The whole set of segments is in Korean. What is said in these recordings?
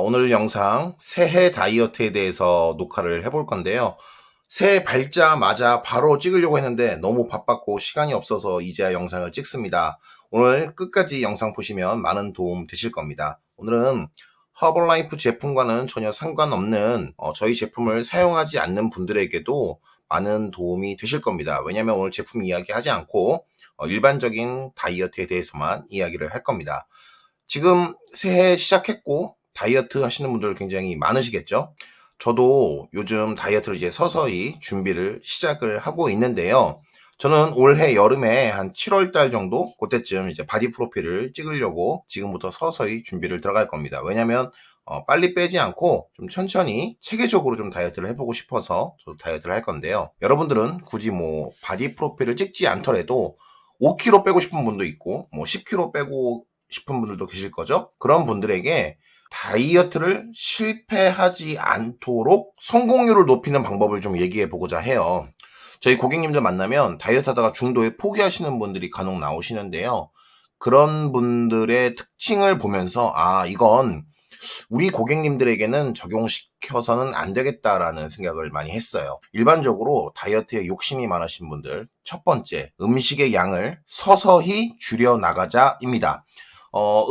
오늘 영상 새해 다이어트에 대해서 녹화를 해볼 건데요. 새해 밝자마자 바로 찍으려고 했는데 너무 바빴고 시간이 없어서 이제야 영상을 찍습니다. 오늘 끝까지 영상 보시면 많은 도움 되실 겁니다. 오늘은 허벌라이프 제품과는 전혀 상관없는 저희 제품을 사용하지 않는 분들에게도 많은 도움이 되실 겁니다. 왜냐하면 오늘 제품 이야기하지 않고 일반적인 다이어트에 대해서만 이야기를 할 겁니다. 지금 새해 시작했고 다이어트 하시는 분들 굉장히 많으시겠죠? 저도 요즘 다이어트를 이제 서서히 준비를 시작을 하고 있는데요. 저는 올해 여름에 한 7월 달 정도 그때쯤 이제 바디 프로필을 찍으려고 지금부터 서서히 준비를 들어갈 겁니다. 왜냐면 빨리 빼지 않고 좀 천천히 체계적으로 좀 다이어트를 해보고 싶어서 저도 다이어트를 할 건데요. 여러분들은 굳이 뭐 바디 프로필을 찍지 않더라도 5kg 빼고 싶은 분도 있고 뭐 10kg 빼고 싶은 분들도 계실 거죠? 그런 분들에게 다이어트를 실패하지 않도록 성공률을 높이는 방법을 좀 얘기해 보고자 해요. 저희 고객님들 만나면 다이어트 하다가 중도에 포기하시는 분들이 간혹 나오시는데요. 그런 분들의 특징을 보면서 이건 우리 고객님들에게는 적용시켜서는 안 되겠다라는 생각을 많이 했어요. 일반적으로 다이어트에 욕심이 많으신 분들, 첫 번째, 음식의 양을 서서히 줄여나가자입니다.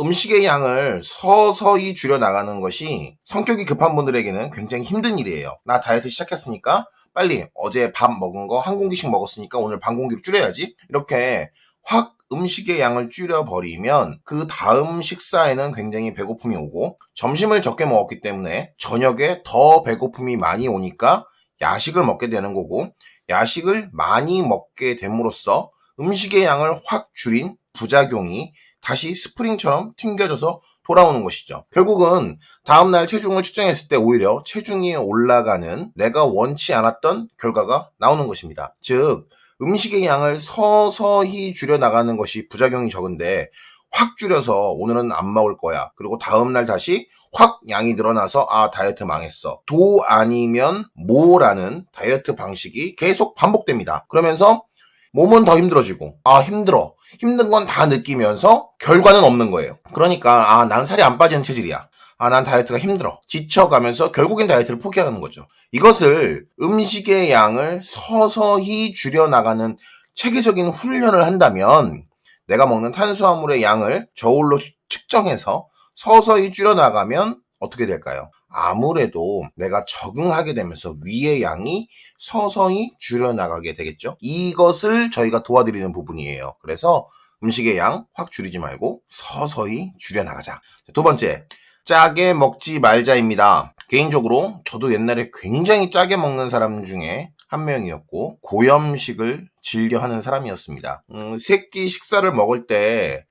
음식의 양을 서서히 줄여나가는 것이 성격이 급한 분들에게는 굉장히 힘든 일이에요. 나 다이어트 시작했으니까 빨리 어제 밥 먹은 거 한 공기씩 먹었으니까 오늘 반 공기로 줄여야지. 이렇게 확 음식의 양을 줄여버리면 그 다음 식사에는 굉장히 배고픔이 오고 점심을 적게 먹었기 때문에 저녁에 더 배고픔이 많이 오니까 야식을 먹게 되는 거고 야식을 많이 먹게 됨으로써 음식의 양을 확 줄인 부작용이 다시 스프링처럼 튕겨져서 돌아오는 것이죠. 결국은 다음날 체중을 측정했을 때 오히려 체중이 올라가는 내가 원치 않았던 결과가 나오는 것입니다. 즉 음식의 양을 서서히 줄여나가는 것이 부작용이 적은데 확 줄여서 오늘은 안 먹을 거야. 그리고 다음날 다시 확 양이 늘어나서 다이어트 망했어. 도 아니면 모라는 다이어트 방식이 계속 반복됩니다. 그러면서 몸은 더 힘들어지고 힘들어. 힘든 건 다 느끼면서 결과는 없는 거예요. 그러니까 난 살이 안 빠지는 체질이야. 난 다이어트가 힘들어. 지쳐가면서 결국엔 다이어트를 포기하는 거죠. 이것을 음식의 양을 서서히 줄여나가는 체계적인 훈련을 한다면 내가 먹는 탄수화물의 양을 저울로 측정해서 서서히 줄여나가면 어떻게 될까요? 아무래도 내가 적응하게 되면서 위의 양이 서서히 줄여나가게 되겠죠. 이것을 저희가 도와드리는 부분이에요. 그래서 음식의 양 확 줄이지 말고 서서히 줄여나가자. 두 번째, 짜게 먹지 말자입니다. 개인적으로 저도 옛날에 굉장히 짜게 먹는 사람 중에 한 명이었고 고염식을 즐겨 하는 사람이었습니다. 세끼 식사를 먹을 때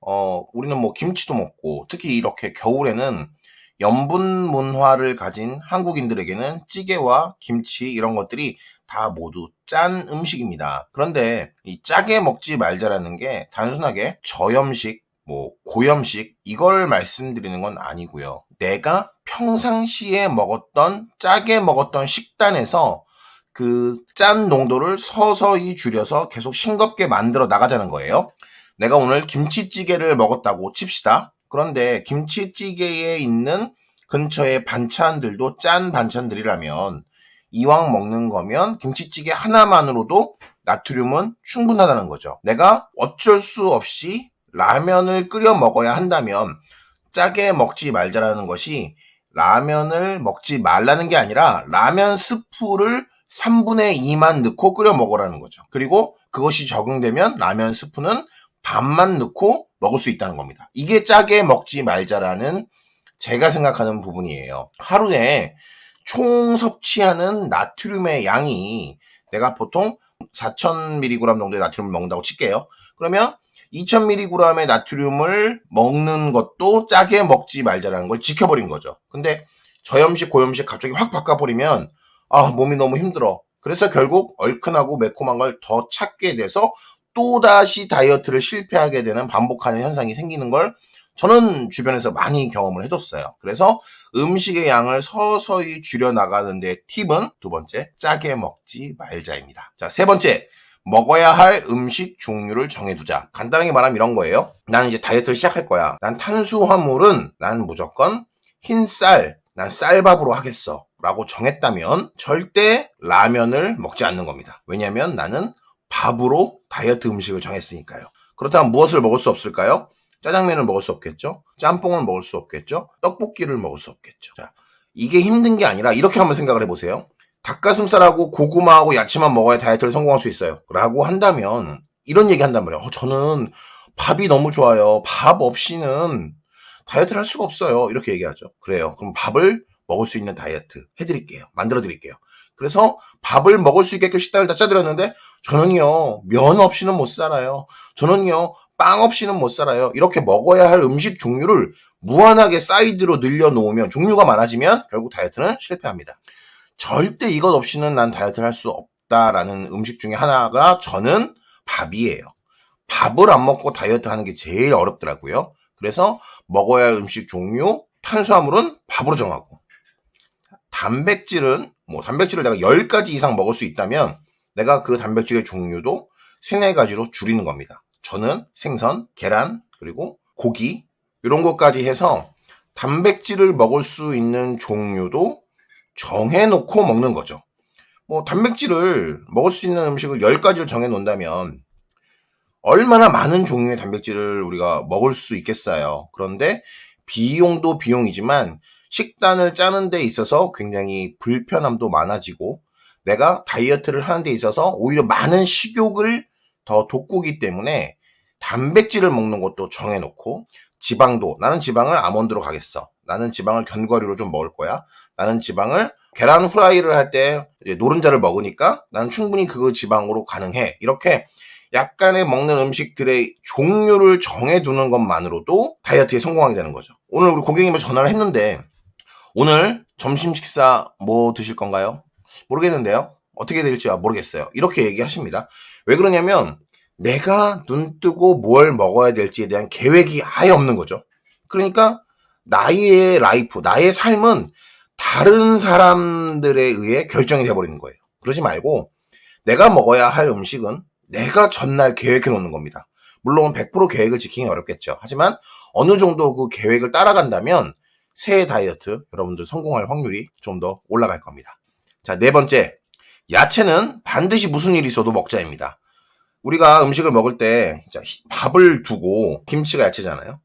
우리는 뭐 김치도 먹고 특히 이렇게 겨울에는 염분 문화를 가진 한국인들에게는 찌개와 김치 이런 것들이 다 모두 짠 음식입니다. 그런데 이 짜게 먹지 말자라는 게 단순하게 저염식, 고염식 이걸 말씀드리는 건 아니고요. 내가 평상시에 먹었던 짜게 먹었던 식단에서 그 짠 농도를 서서히 줄여서 계속 싱겁게 만들어 나가자는 거예요. 내가 오늘 김치찌개를 먹었다고 칩시다. 그런데 김치찌개에 있는 근처의 반찬들도 짠 반찬들이라면 이왕 먹는 거면 김치찌개 하나만으로도 나트륨은 충분하다는 거죠. 내가 어쩔 수 없이 라면을 끓여 먹어야 한다면 짜게 먹지 말자라는 것이 라면을 먹지 말라는 게 아니라 라면 스프를 3분의 2만 넣고 끓여 먹으라는 거죠. 그리고 그것이 적응되면 라면 스프는 반만 넣고 먹을 수 있다는 겁니다. 이게 짜게 먹지 말자라는 제가 생각하는 부분이에요. 하루에 총 섭취하는 나트륨의 양이 내가 보통 4,000mg 정도의 나트륨을 먹는다고 칠게요. 그러면 2,000mg의 나트륨을 먹는 것도 짜게 먹지 말자라는 걸 지켜버린 거죠. 근데 저염식, 고염식 갑자기 확 바꿔버리면 몸이 너무 힘들어. 그래서 결국 얼큰하고 매콤한 걸 더 찾게 돼서 또다시 다이어트를 실패하게 되는 반복하는 현상이 생기는 걸 저는 주변에서 많이 경험을 해뒀어요. 그래서 음식의 양을 서서히 줄여나가는 데 팁은 두 번째, 짜게 먹지 말자입니다. 자, 세 번째, 먹어야 할 음식 종류를 정해두자. 간단하게 말하면 이런 거예요. 나는 이제 다이어트를 시작할 거야. 난 탄수화물은 난 무조건 흰쌀, 난 쌀밥으로 하겠어 라고 정했다면 절대 라면을 먹지 않는 겁니다. 왜냐하면 나는 밥으로 다이어트 음식을 정했으니까요. 그렇다면 무엇을 먹을 수 없을까요? 짜장면을 먹을 수 없겠죠? 짬뽕을 먹을 수 없겠죠? 떡볶이를 먹을 수 없겠죠? 자, 이게 힘든 게 아니라 이렇게 한번 생각을 해보세요. 닭가슴살하고 고구마하고 야채만 먹어야 다이어트를 성공할 수 있어요 라고 한다면 이런 얘기 한단 말이에요. 저는 밥이 너무 좋아요. 밥 없이는 다이어트를 할 수가 없어요. 이렇게 얘기하죠. 그래요. 그럼 밥을 먹을 수 있는 다이어트 해드릴게요. 만들어드릴게요. 그래서 밥을 먹을 수 있게끔 식단을 다 짜드렸는데 저는요 면 없이는 못 살아요. 저는요 빵 없이는 못 살아요. 이렇게 먹어야 할 음식 종류를 무한하게 사이드로 늘려놓으면 종류가 많아지면 결국 다이어트는 실패합니다. 절대 이것 없이는 난 다이어트를 할 수 없다라는 음식 중에 하나가 저는 밥이에요. 밥을 안 먹고 다이어트 하는 게 제일 어렵더라고요. 그래서 먹어야 할 음식 종류, 탄수화물은 밥으로 정하고 단백질은 단백질을 내가 10가지 이상 먹을 수 있다면 내가 그 단백질의 종류도 3, 4가지로 줄이는 겁니다. 저는 생선, 계란, 그리고 고기 이런 것까지 해서 단백질을 먹을 수 있는 종류도 정해놓고 먹는 거죠. 단백질을 먹을 수 있는 음식을 10가지를 정해놓는다면 얼마나 많은 종류의 단백질을 우리가 먹을 수 있겠어요. 그런데 비용도 비용이지만 식단을 짜는 데 있어서 굉장히 불편함도 많아지고 내가 다이어트를 하는 데 있어서 오히려 많은 식욕을 더 돋구기 때문에 단백질을 먹는 것도 정해놓고 지방도 나는 지방을 아몬드로 가겠어. 나는 지방을 견과류로 좀 먹을 거야. 나는 지방을 계란 후라이를 할 때 노른자를 먹으니까 나는 충분히 그 지방으로 가능해. 이렇게 약간의 먹는 음식들의 종류를 정해두는 것만으로도 다이어트에 성공하게 되는 거죠. 오늘 우리 고객님을 전화를 했는데 오늘 점심 식사 뭐 드실 건가요? 모르겠는데요. 어떻게 될지 모르겠어요. 이렇게 얘기하십니다. 왜 그러냐면 내가 눈 뜨고 뭘 먹어야 될지에 대한 계획이 아예 없는 거죠. 그러니까 나의 라이프, 나의 삶은 다른 사람들에 의해 결정이 돼버리는 거예요. 그러지 말고 내가 먹어야 할 음식은 내가 전날 계획해 놓는 겁니다. 물론 100% 계획을 지키기 어렵겠죠. 하지만 어느 정도 그 계획을 따라간다면 새해 다이어트 여러분들 성공할 확률이 좀 더 올라갈 겁니다. 자, 4번째, 야채는 반드시 무슨 일이 있어도 먹자입니다. 우리가 음식을 먹을 때 밥을 두고 김치가 야채잖아요.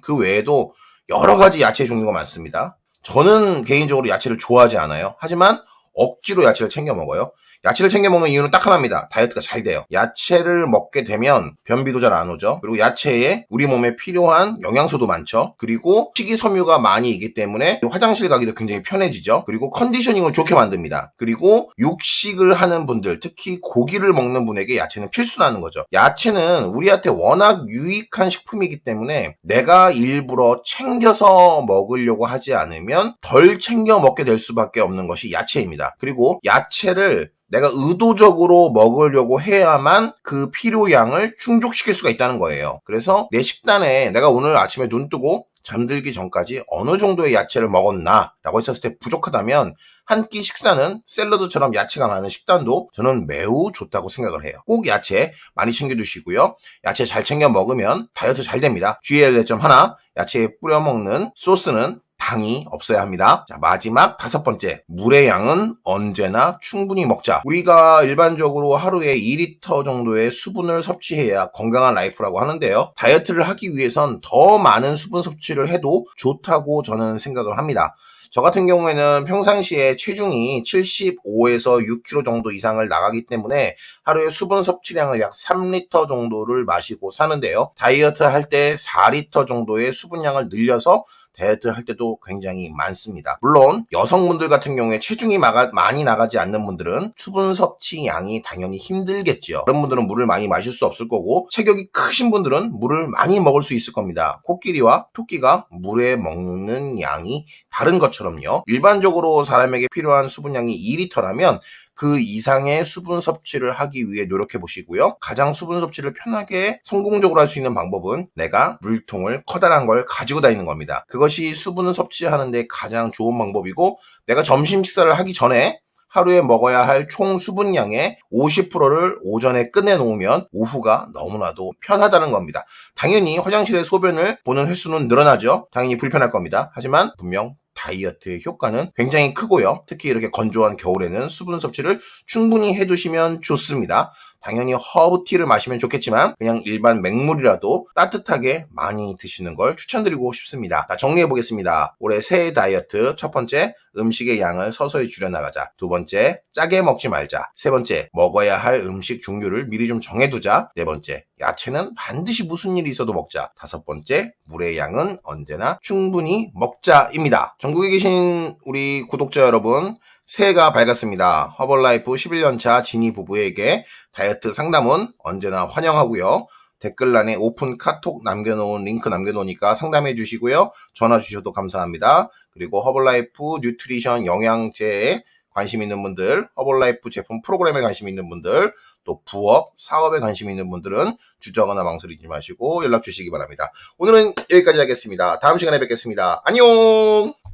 그 외에도 여러 가지 야채 종류가 많습니다. 저는 개인적으로 야채를 좋아하지 않아요. 하지만 억지로 야채를 챙겨 먹어요. 야채를 챙겨 먹는 이유는 딱 하나입니다. 다이어트가 잘 돼요. 야채를 먹게 되면 변비도 잘 안 오죠. 그리고 야채에 우리 몸에 필요한 영양소도 많죠. 그리고 식이섬유가 많이 있기 때문에 화장실 가기도 굉장히 편해지죠. 그리고 컨디셔닝을 좋게 만듭니다. 그리고 육식을 하는 분들, 특히 고기를 먹는 분에게 야채는 필수라는 거죠. 야채는 우리한테 워낙 유익한 식품이기 때문에 내가 일부러 챙겨서 먹으려고 하지 않으면 덜 챙겨 먹게 될 수밖에 없는 것이 야채입니다. 그리고 야채를 내가 의도적으로 먹으려고 해야만 그 필요량을 충족시킬 수가 있다는 거예요. 그래서 내 식단에 내가 오늘 아침에 눈 뜨고 잠들기 전까지 어느 정도의 야채를 먹었나 라고 했었을 때 부족하다면 한 끼 식사는 샐러드처럼 야채가 많은 식단도 저는 매우 좋다고 생각을 해요. 꼭 야채 많이 챙겨두시고요. 야채 잘 챙겨 먹으면 다이어트 잘 됩니다. 주의해야 할 점 하나, 야채에 뿌려 먹는 소스는 당이 없어야 합니다. 자, 마지막 5번째, 물의 양은 언제나 충분히 먹자. 우리가 일반적으로 하루에 2리터 정도의 수분을 섭취해야 건강한 라이프라고 하는데요. 다이어트를 하기 위해선 더 많은 수분 섭취를 해도 좋다고 저는 생각을 합니다. 저 같은 경우에는 평상시에 체중이 75에서 6kg 정도 이상을 나가기 때문에 하루에 수분 섭취량을 약 3리터 정도를 마시고 사는데요. 다이어트 할 때 4리터 정도의 수분량을 늘려서 다이어트 할 때도 굉장히 많습니다. 물론 여성분들 같은 경우에 체중이 많이 나가지 않는 분들은 수분 섭취 양이 당연히 힘들겠죠. 그런 분들은 물을 많이 마실 수 없을 거고 체격이 크신 분들은 물을 많이 먹을 수 있을 겁니다. 코끼리와 토끼가 물에 먹는 양이 다른 것처럼요. 일반적으로 사람에게 필요한 수분량이 2리터라면 그 이상의 수분 섭취를 하기 위해 노력해 보시고요. 가장 수분 섭취를 편하게 성공적으로 할 수 있는 방법은 내가 물통을 커다란 걸 가지고 다니는 겁니다. 그것이 수분을 섭취하는데 가장 좋은 방법이고 내가 점심 식사를 하기 전에 하루에 먹어야 할 총 수분량의 50%를 오전에 끝내놓으면 오후가 너무나도 편하다는 겁니다. 당연히 화장실에 소변을 보는 횟수는 늘어나죠. 당연히 불편할 겁니다. 하지만 분명 다이어트의 효과는 굉장히 크고요. 특히 이렇게 건조한 겨울에는 수분 섭취를 충분히 해두시면 좋습니다. 당연히 허브티를 마시면 좋겠지만 그냥 일반 맹물이라도 따뜻하게 많이 드시는 걸 추천드리고 싶습니다. 자, 정리해보겠습니다. 올해 새해 다이어트 첫 번째, 음식의 양을 서서히 줄여나가자. 두 번째, 짜게 먹지 말자. 세 번째, 먹어야 할 음식 종류를 미리 좀 정해두자. 네 번째, 야채는 반드시 무슨 일이 있어도 먹자. 다섯 번째, 물의 양은 언제나 충분히 먹자입니다. 전국에 계신 우리 구독자 여러분, 새해가 밝았습니다. 허벌라이프 11년차 지니 부부에게 다이어트 상담은 언제나 환영하고요. 댓글란에 오픈 카톡 남겨놓은 링크 남겨놓으니까 상담해 주시고요. 전화 주셔도 감사합니다. 그리고 허벌라이프 뉴트리션 영양제에 관심 있는 분들, 허벌라이프 제품 프로그램에 관심 있는 분들, 또 부업, 사업에 관심 있는 분들은 주저하거나 망설이지 마시고 연락 주시기 바랍니다. 오늘은 여기까지 하겠습니다. 다음 시간에 뵙겠습니다. 안녕!